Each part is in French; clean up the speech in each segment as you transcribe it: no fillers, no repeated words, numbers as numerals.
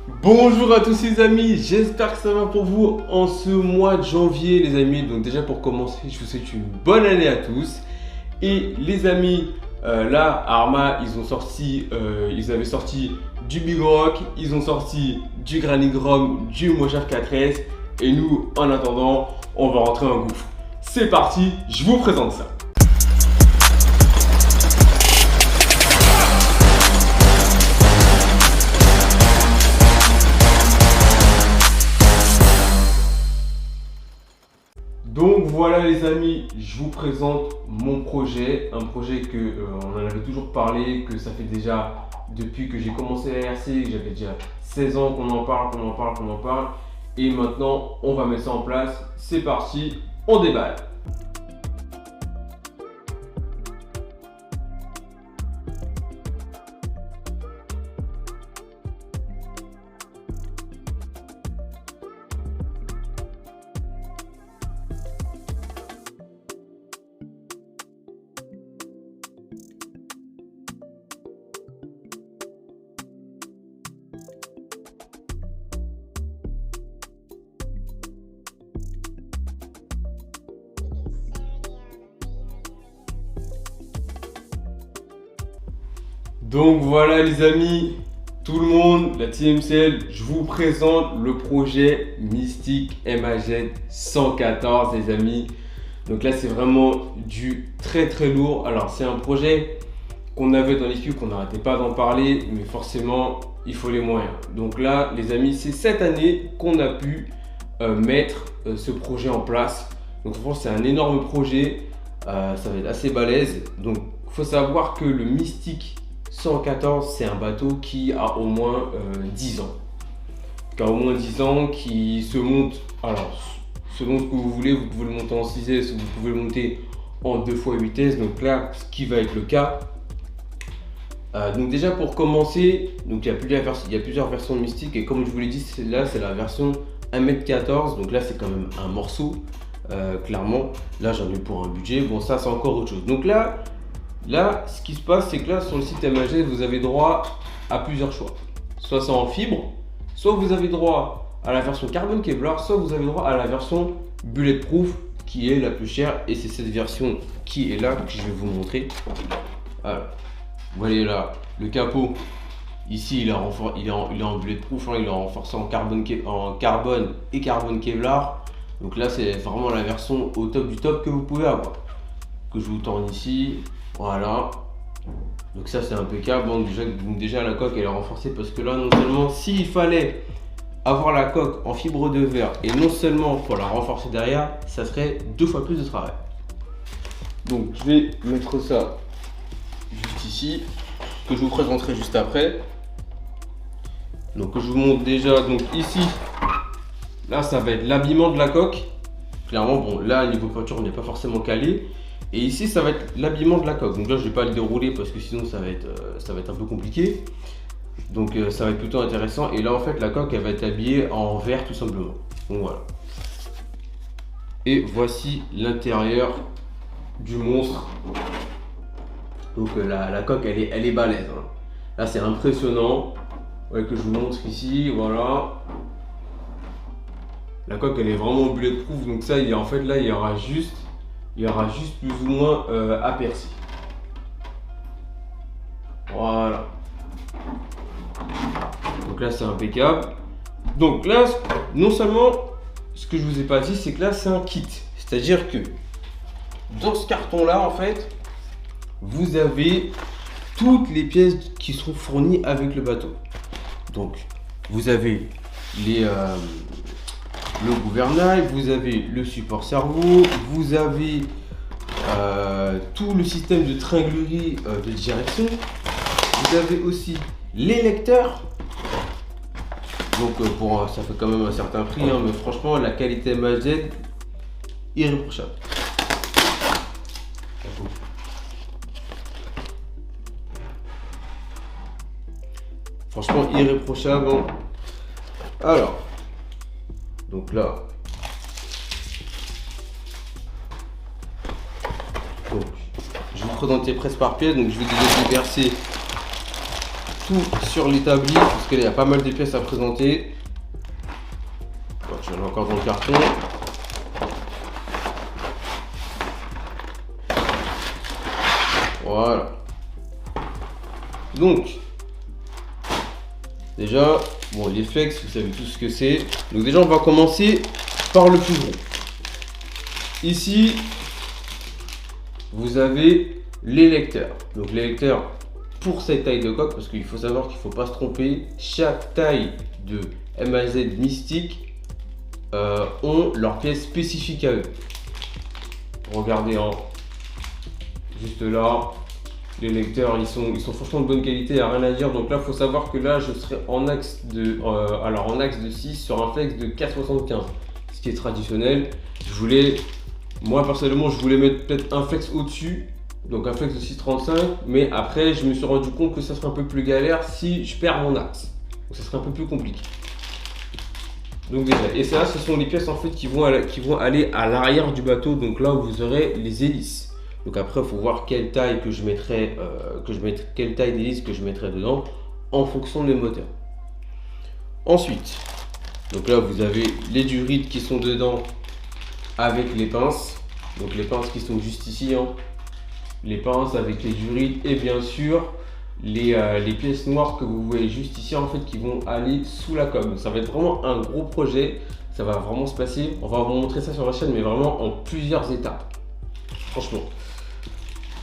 Bonjour à tous les amis, j'espère que ça va pour vous en ce mois de janvier les amis. Donc déjà pour commencer, je vous souhaite une bonne année à tous. Et les amis, là Arma, ils avaient sorti du Big Rock, ils ont sorti du Granny Grom, du Mojave 4S. Et nous, en attendant, on va rentrer en gouffre. C'est parti, je vous présente ça. Donc voilà les amis, je vous présente mon projet, un projet que on en avait toujours parlé, que ça fait déjà depuis que j'ai commencé la RC, que j'avais déjà 16 ans qu'on en parle, et maintenant on va mettre ça en place. C'est parti, on déballe. Donc voilà les amis, tout le monde, la Team MCL, je vous présente le projet Mystic MAZ 114 les amis. Donc là c'est vraiment du très lourd. Alors c'est un projet qu'on avait dans l'équipe, qu'on n'arrêtait pas d'en parler, mais forcément il faut les moyens. Donc là les amis, c'est cette année qu'on a pu mettre ce projet en place. Donc franchement c'est un énorme projet, ça va être assez balèze. Donc il faut savoir que le Mystic 114, c'est un bateau qui a au moins 10 ans. Qui se monte, alors selon ce que vous voulez, vous pouvez le monter en 6S, vous pouvez le monter en 2 fois 8S, donc là, ce qui va être le cas. Donc déjà pour commencer, donc il y a plusieurs versions de Mystic, et comme je vous l'ai dit, là c'est la version 1m14, donc là c'est quand même un morceau, clairement. Là j'en ai pour un budget, bon ça c'est encore autre chose. Donc Là, ce qui se passe, c'est que là, sur le site MAZ, vous avez droit à plusieurs choix. Soit c'est en fibre, soit vous avez droit à la version carbone Kevlar, soit vous avez droit à la version bulletproof qui est la plus chère. Et c'est cette version qui est là que je vais vous montrer. Alors, vous voyez là, le capot, ici, il est en bulletproof, hein, il est renforcé en carbone et carbone Kevlar. Donc là, c'est vraiment la version au top du top que vous pouvez avoir. Que je vous tourne ici. Voilà, donc ça c'est impeccable. Bon, déjà la coque elle est renforcée parce que là non seulement s'il fallait avoir la coque en fibre de verre et non seulement pour la renforcer derrière, ça serait 2 fois plus de travail. Donc je vais mettre ça juste ici, que je vous présenterai juste après. Donc je vous montre déjà, donc ici, là ça va être l'habillement de la coque. Clairement, bon là niveau peinture on n'est pas forcément calé. Et ici, ça va être l'habillement de la coque. Donc là, je ne vais pas le dérouler parce que sinon, ça va être un peu compliqué. Donc ça va être plutôt intéressant. Et là, en fait, la coque, elle va être habillée en vert tout simplement. Donc voilà. Et voici l'intérieur du monstre. Donc la coque, elle est balèze. Hein. Là, c'est impressionnant. Ouais, que je vous montre ici. Voilà. La coque, elle est vraiment bulletproof. Donc ça, en fait, là, il y aura juste plus ou moins aperçu. Voilà. Donc là c'est impeccable. Donc là, non seulement ce que je vous ai pas dit, c'est que là c'est un kit. C'est-à-dire que dans ce carton là en fait, vous avez toutes les pièces qui seront fournies avec le bateau. Donc vous avez le gouvernail, vous avez le support cerveau, vous avez tout le système de tringlerie de direction, vous avez aussi les lecteurs. Donc ça fait quand même un certain prix, hein, mais franchement la qualité MAZ irréprochable. Franchement irréprochable. Hein. Alors, donc là, donc, je vais vous présenter pièce par pièce. Donc je vais déjà déverser tout sur l'établi parce qu'il y a pas mal de pièces à présenter. J'en ai encore dans le carton. Voilà. Donc, déjà, bon, les flex, vous savez tout ce que c'est. Donc déjà, on va commencer par le plus gros. Ici, vous avez les lecteurs. Donc les lecteurs pour cette taille de coque, parce qu'il faut savoir qu'il ne faut pas se tromper. Chaque taille de MAZ Mystique ont leur pièce spécifique à eux. Regardez, hein, juste là. Les lecteurs, ils sont franchement de bonne qualité, il n'y a rien à dire. Donc là, il faut savoir que là, je serai en axe de, en axe de 6 sur un flex de 4,75. Ce qui est traditionnel. Moi personnellement, je voulais mettre peut-être un flex au-dessus. Donc un flex de 6,35. Mais après, je me suis rendu compte que ça serait un peu plus galère si je perds mon axe. Donc ça serait un peu plus compliqué. Donc déjà, et ça, ce sont les pièces en fait qui vont aller à l'arrière du bateau. Donc là où vous aurez les hélices. Donc après, il faut voir quelle taille que je mettrai, quelle taille d'hélice que je mettrai dedans en fonction des moteurs. Ensuite, donc là vous avez les durites qui sont dedans avec les pinces. Donc les pinces qui sont juste ici, hein. Les pinces avec les durites et bien sûr les pièces noires que vous voyez juste ici en fait qui vont aller sous la coque. Donc ça va être vraiment un gros projet. Ça va vraiment se passer. On va vous montrer ça sur la chaîne, mais vraiment en plusieurs étapes. Franchement.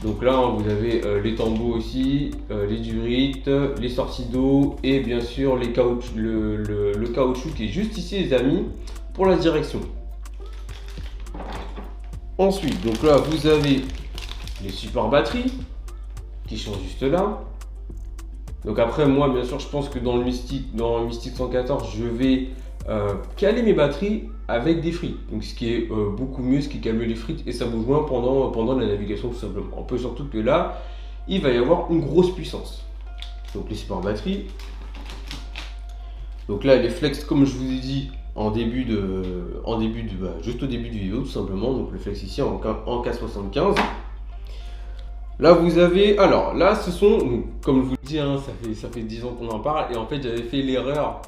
Donc là, vous avez les tambours aussi, les durites, les sorties d'eau et bien sûr les le caoutchouc qui est juste ici les amis pour la direction. Ensuite, donc là vous avez les supports batterie qui sont juste là. Donc après moi bien sûr je pense que dans le Mystique 114 je vais caler mes batteries avec des frites, donc ce qui est beaucoup mieux, ce qui calme les frites et ça bouge moins pendant la navigation tout simplement. On peut surtout que là il va y avoir une grosse puissance. Donc les supports batterie. Donc là les flex comme je vous ai dit juste au début du vidéo tout simplement. Donc le flex ici en K75. Là vous avez, alors là ce sont, comme je vous le dis, hein, ça fait 10 ans qu'on en parle et en fait j'avais fait l'erreur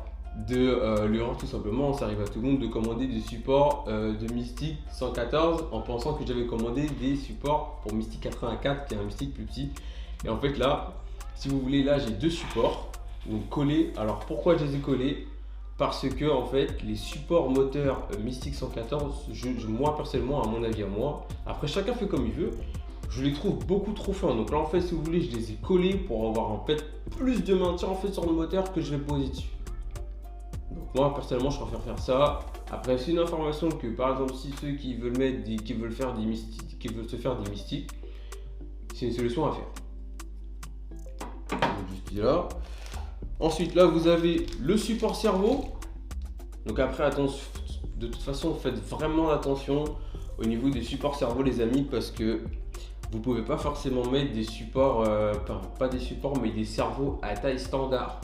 tout simplement, ça arrive à tout le monde de commander des supports de Mystique 114 en pensant que j'avais commandé des supports pour Mystique 84 qui est un Mystique plus petit. Et en fait là, si vous voulez, là j'ai deux supports donc collés. Alors pourquoi je les ai collés? Parce que en fait les supports moteurs Mystique 114, moi personnellement, à mon avis à moi, après chacun fait comme il veut, je les trouve beaucoup trop fins. Donc là en fait si vous voulez je les ai collés pour avoir en fait plus de maintien en fait sur le moteur que je vais poser dessus. Donc moi personnellement je préfère faire ça. Après c'est une information que par exemple si ceux qui veulent se faire des mystiques, c'est une solution à faire. Donc juste là. Ensuite là vous avez le support cerveau. Donc après attention, de toute façon faites vraiment attention au niveau des supports cerveau les amis, parce que vous pouvez pas forcément mettre des supports, pas des supports mais des cerveaux à taille standard.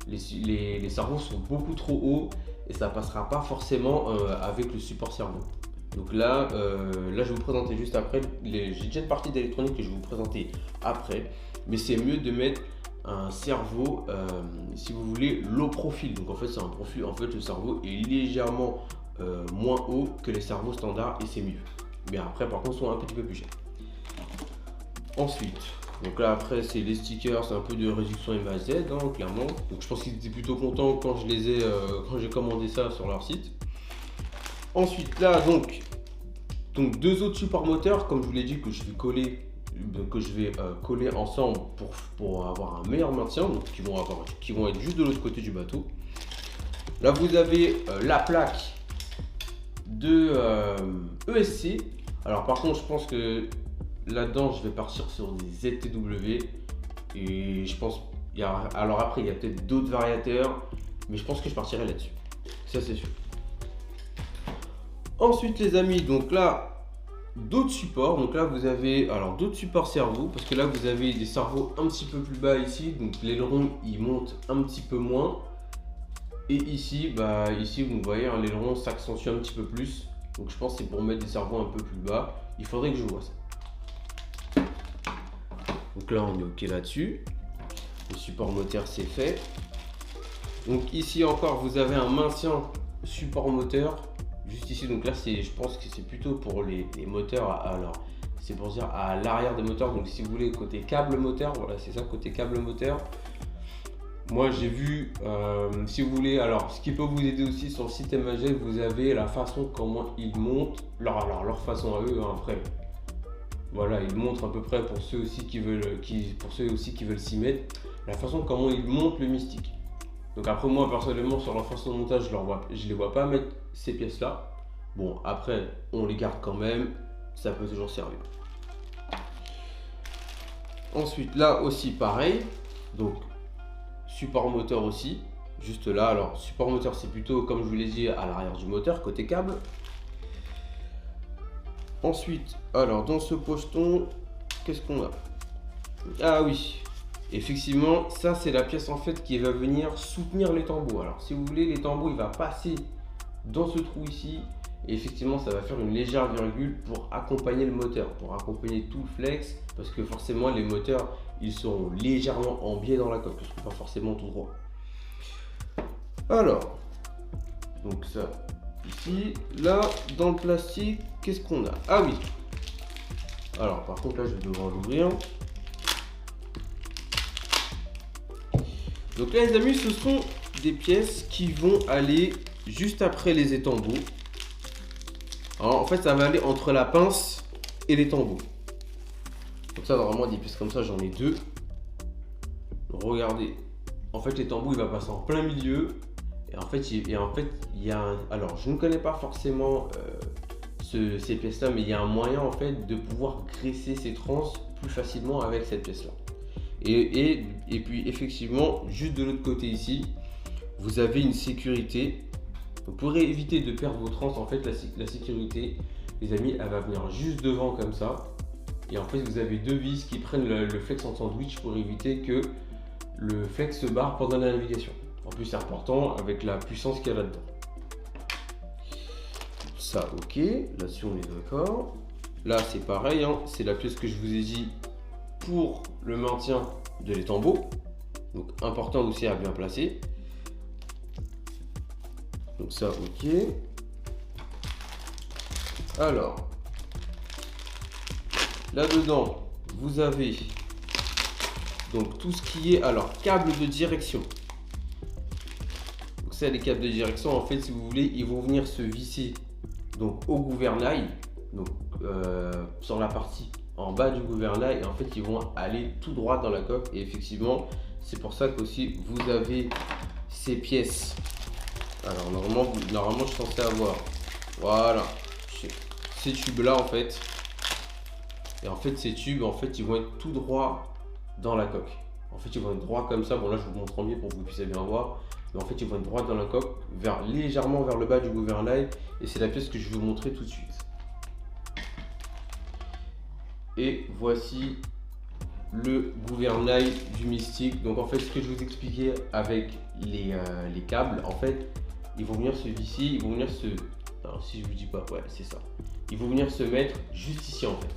Les cerveaux sont beaucoup trop hauts et ça passera pas forcément avec le support cerveau. Donc là, je vais vous présenter juste après. J'ai déjà une partie d'électronique que je vais vous présenter après, mais c'est mieux de mettre un cerveau, si vous voulez, low profil. Donc en fait, c'est un profil. En fait, le cerveau est légèrement moins haut que les cerveaux standards et c'est mieux. Mais après, par contre, ils sont un petit peu plus chers. Ensuite, donc là après c'est les stickers, c'est un peu de réduction MAZ hein, clairement. Donc je pense qu'ils étaient plutôt contents quand j'ai commandé ça sur leur site. Ensuite là donc deux autres supports moteurs comme je vous l'ai dit que je vais coller ensemble pour avoir un meilleur maintien, donc qui vont être juste de l'autre côté du bateau. Là vous avez la plaque de ESC. Alors par contre je pense que là-dedans, je vais partir sur des ZTW et je pense, alors après, il y a peut-être d'autres variateurs, mais je pense que je partirai là-dessus. Ça, c'est sûr. Ensuite, les amis, donc là, d'autres supports. Donc là, vous avez d'autres supports cerveaux, parce que là, vous avez des cerveaux un petit peu plus bas ici. Donc l'aileron, il monte un petit peu moins. Et ici, vous voyez, hein, l'aileron s'accentue un petit peu plus. Donc je pense que c'est pour mettre des cerveaux un peu plus bas. Il faudrait que je vois ça. Donc là on est ok là-dessus. Le support moteur c'est fait. Donc ici encore vous avez un maintien support moteur juste ici. Donc là je pense que c'est plutôt pour les moteurs alors c'est pour dire à l'arrière des moteurs. Donc si vous voulez côté câble moteur, voilà c'est ça, côté câble moteur. Moi j'ai vu si vous voulez, alors ce qui peut vous aider aussi sur le site MAZ, vous avez la façon comment ils montent leur façon à eux, hein, après voilà, ils montrent à peu près pour ceux aussi qui veulent s'y mettre, la façon comment ils montent le Mystique. Donc après moi personnellement sur leur façon de montage je les vois pas mettre ces pièces là. Bon après on les garde quand même, ça peut toujours servir. Ensuite là aussi pareil, donc support moteur aussi, juste là. Alors support moteur c'est plutôt comme je vous l'ai dit à l'arrière du moteur côté câble. Ensuite alors dans ce pocheton qu'est-ce qu'on a? Ah oui, effectivement ça c'est la pièce en fait qui va venir soutenir les tambours. Alors si vous voulez les tambours il va passer dans ce trou ici et effectivement ça va faire une légère virgule pour accompagner le moteur, pour accompagner tout le flex, parce que forcément les moteurs ils sont légèrement en biais dans la coque, parce que pas forcément tout droit. Alors donc ça ici, là dans le plastique qu'est-ce qu'on a? Ah oui, alors par contre là je vais devoir l'ouvrir. Donc là les amis ce sont des pièces qui vont aller juste après les étambeaux. Alors en fait ça va aller entre la pince et les tambours. Donc ça normalement des pièces comme ça j'en ai deux. Donc, regardez, en fait les tambours il va passer en plein milieu. Et en fait il y a un... Alors je ne connais pas forcément ces pièces là, mais il y a un moyen en fait de pouvoir graisser ces trans plus facilement avec cette pièce là. Et puis effectivement juste de l'autre côté ici vous avez une sécurité. Donc, pour éviter de perdre vos trans, en fait la sécurité les amis elle va venir juste devant comme ça. Et en fait vous avez deux vis qui prennent le flex en sandwich pour éviter que le flex se barre pendant la navigation. En plus c'est important avec la puissance qu'il y a là-dedans. Ça ok, là-dessus on est d'accord. Là c'est pareil, hein, c'est la pièce que je vous ai dit pour le maintien de l'étambot. Donc important aussi à bien placer. Donc ça ok. Alors là dedans vous avez donc tout ce qui est alors câble de direction. Donc ça les câbles de direction en fait si vous voulez ils vont venir se visser donc au gouvernail, donc sur la partie en bas du gouvernail, et en fait ils vont aller tout droit dans la coque. Et effectivement c'est pour ça qu'aussi vous avez ces pièces. Alors normalement je suis censé avoir voilà ces tubes là en fait. Et en fait ces tubes en fait ils vont être tout droit dans la coque. En fait ils vont être droits comme ça. Bon là je vous montre en mieux pour que vous puissiez bien voir. Mais en fait ils vont être droits dans la coque, légèrement vers le bas du gouvernail. Et c'est la pièce que je vais vous montrer tout de suite. Et voici le gouvernail du Mystique. Donc en fait ce que je vous expliquais avec les câbles, en fait ils vont venir se visser, ils vont venir se... Alors si je vous dis pas, ouais c'est ça. Ils vont venir se mettre juste ici en fait.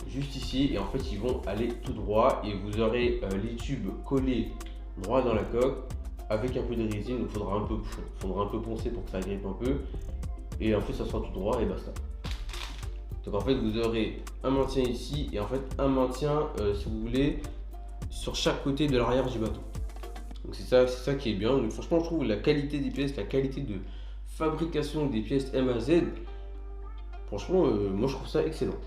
Juste ici, et en fait ils vont aller tout droit et vous aurez les tubes collés droit dans la coque avec un peu de résine. Donc faudra un peu poncer pour que ça grippe un peu. Et en fait ça sera tout droit et basta. Donc en fait vous aurez un maintien ici et en fait un maintien si vous voulez sur chaque côté de l'arrière du bateau. Donc c'est ça qui est bien. Donc franchement je trouve la qualité des pièces, la qualité de fabrication des pièces MAZ, franchement moi je trouve ça excellent.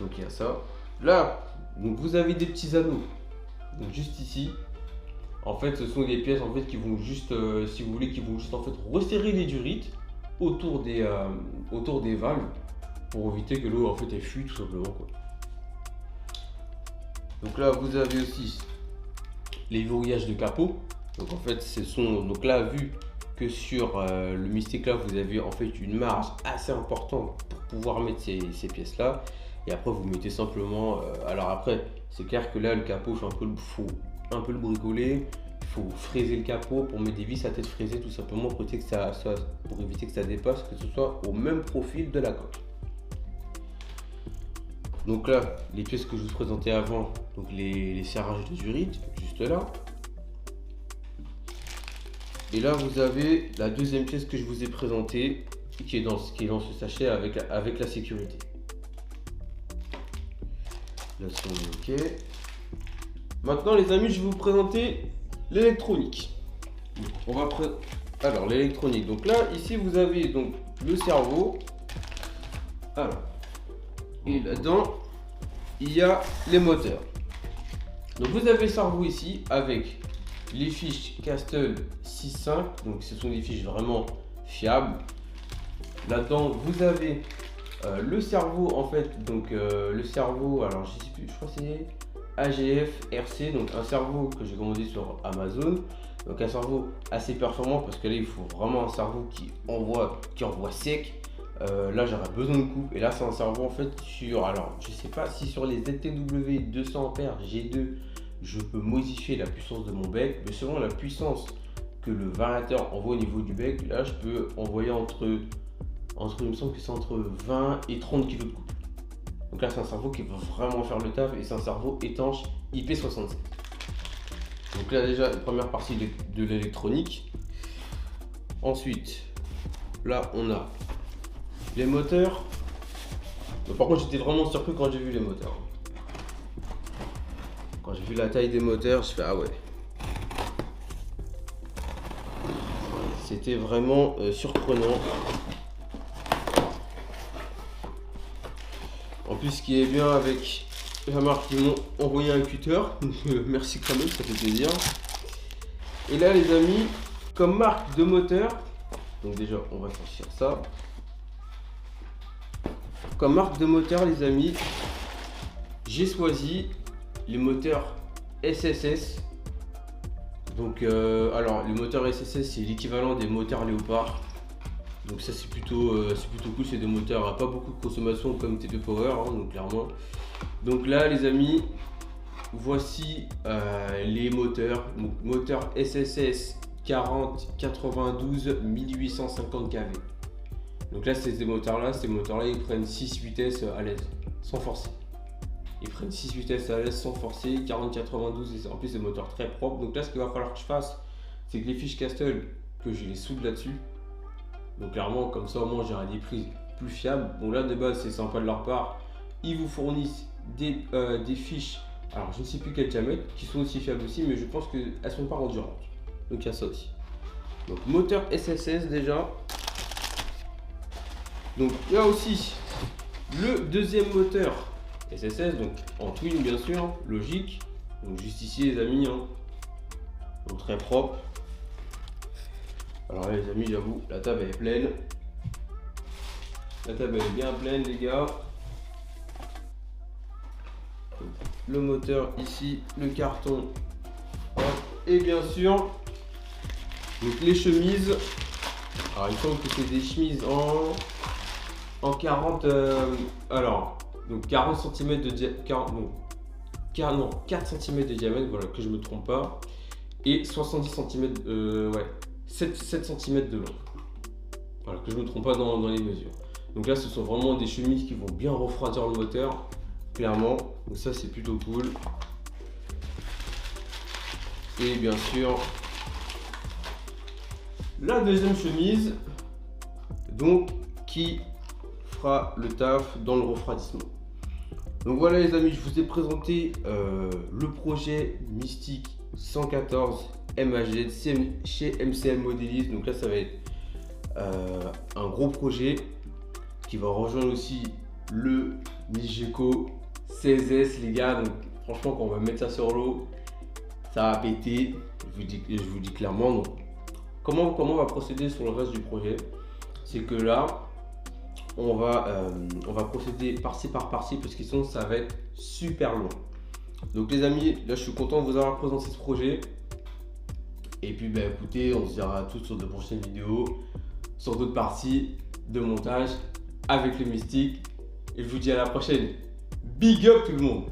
Donc il y a ça. Là donc vous avez des petits anneaux. Donc juste ici. En fait ce sont des pièces en fait qui vont juste si vous voulez qui vont juste en fait resserrer les durites autour des valves pour éviter que l'eau en fait elle fuit tout simplement quoi. Donc là vous avez aussi les verrouillages de capot. Donc en fait ce sont donc là vu que sur le Mystique là vous avez en fait une marge assez importante pour pouvoir mettre ces pièces là. Et après vous mettez simplement alors après c'est clair que là le capot faut un peu le bricoler. Il faut fraiser le capot pour mettre des vis à tête fraisée tout simplement pour éviter que ça dépasse, que ce soit au même profil de la coque. Donc là, les pièces que je vous présentais avant, donc les serrages de Zurich, juste là. Et là, vous avez la deuxième pièce que je vous ai présentée, qui est dans ce sachet avec la sécurité. Là, c'est ok. Maintenant, les amis, je vais vous présenter l'électronique. Alors, l'électronique. Donc là, ici, vous avez donc le cerveau. Alors, et là-dedans, il y a les moteurs. Donc, vous avez le cerveau ici avec les fiches Castle 6.5. Donc, ce sont des fiches vraiment fiables. Là-dedans, vous avez le cerveau en fait. Donc, le cerveau, alors je sais plus, je crois que c'est AGF RC. Donc, un cerveau que j'ai commandé sur Amazon. Donc, un cerveau assez performant parce que là, il faut vraiment un cerveau qui envoie sec. Là, j'aurais besoin de coupe. Et là, c'est un cerveau en fait sur. Alors, je sais pas si sur les ZTW 200 A G2, je peux modifier la puissance de mon bec, mais selon la puissance que le variateur envoie au niveau du bec, là, je peux envoyer entre il me semble que c'est entre 20 et 30 kg de coupe. Donc là, c'est un cerveau qui va vraiment faire le taf et c'est un cerveau étanche IP67. Donc là, déjà, la première partie de l'électronique. Ensuite, là, on a les moteurs. Donc, par contre, j'étais vraiment surpris quand j'ai vu les moteurs. Quand j'ai vu la taille des moteurs, je fais ah ouais. C'était vraiment surprenant. En plus, ce qui est bien avec la marque, ils m'ont envoyé un cutter. Donc, merci quand même, ça fait plaisir. Et là, les amis, comme marque de moteur, donc déjà, on va sortir ça. Comme marque de moteur, les amis, j'ai choisi les moteurs SSS. Donc, alors, les moteurs SSS, c'est l'équivalent des moteurs Léopard. Donc ça c'est plutôt cool, c'est des moteurs à pas beaucoup de consommation comme TP Power, hein, donc clairement. Donc là les amis, voici les moteurs. Donc moteur SSS 4092 1850 kV. Donc là ces moteurs là ils prennent 6 vitesses à l'aise, sans forcer. Ils prennent 6 vitesses à l'aise sans forcer, 4092 et en plus c'est des moteurs très propres. Donc là ce qu'il va falloir que je fasse, c'est que les fiches Castle, que je les soude là-dessus. Donc clairement, comme ça au moins j'aurai des prises plus fiables. Donc là de base c'est sympa de leur part. Ils vous fournissent des fiches, alors je ne sais plus quel diamètre, qui sont aussi fiables aussi, mais je pense qu'elles ne sont pas endurantes. Donc il y a ça aussi. Donc moteur SSS déjà. Donc il y a aussi le deuxième moteur SSS, donc en twin bien sûr, logique. Donc juste ici les amis, hein. Donc très propre. Alors là les amis, j'avoue, la table elle est pleine. La table elle est bien pleine les gars. Le moteur ici, le carton. Hop. Et bien sûr, donc les chemises. Alors il semble que c'est des chemises en 40. Alors, donc 40 cm de diamètre. 4 cm de diamètre, voilà, que je me trompe pas. Et 70 cm, ouais. 7 cm de long. Voilà, que je ne me trompe pas dans les mesures. Donc là, ce sont vraiment des chemises qui vont bien refroidir le moteur, clairement. Donc ça, c'est plutôt cool. Et bien sûr, la deuxième chemise, donc, qui fera le taf dans le refroidissement. Donc voilà les amis, je vous ai présenté le projet Mystique 114 MHZ chez MCM Modéliste. Donc là ça va être un gros projet qui va rejoindre aussi le Nigeco 16S les gars. Donc franchement quand on va mettre ça sur l'eau, ça va péter, je vous dis clairement. Donc, comment on va procéder sur le reste du projet, c'est que là on va procéder par-ci par par-ci parce que sinon ça va être super long. Donc les amis, là je suis content de vous avoir présenté ce projet. Et puis bah écoutez, on se dira tout sur de prochaines vidéos, sur d'autres parties de montage avec le Mystique. Et je vous dis à la prochaine. Big up tout le monde!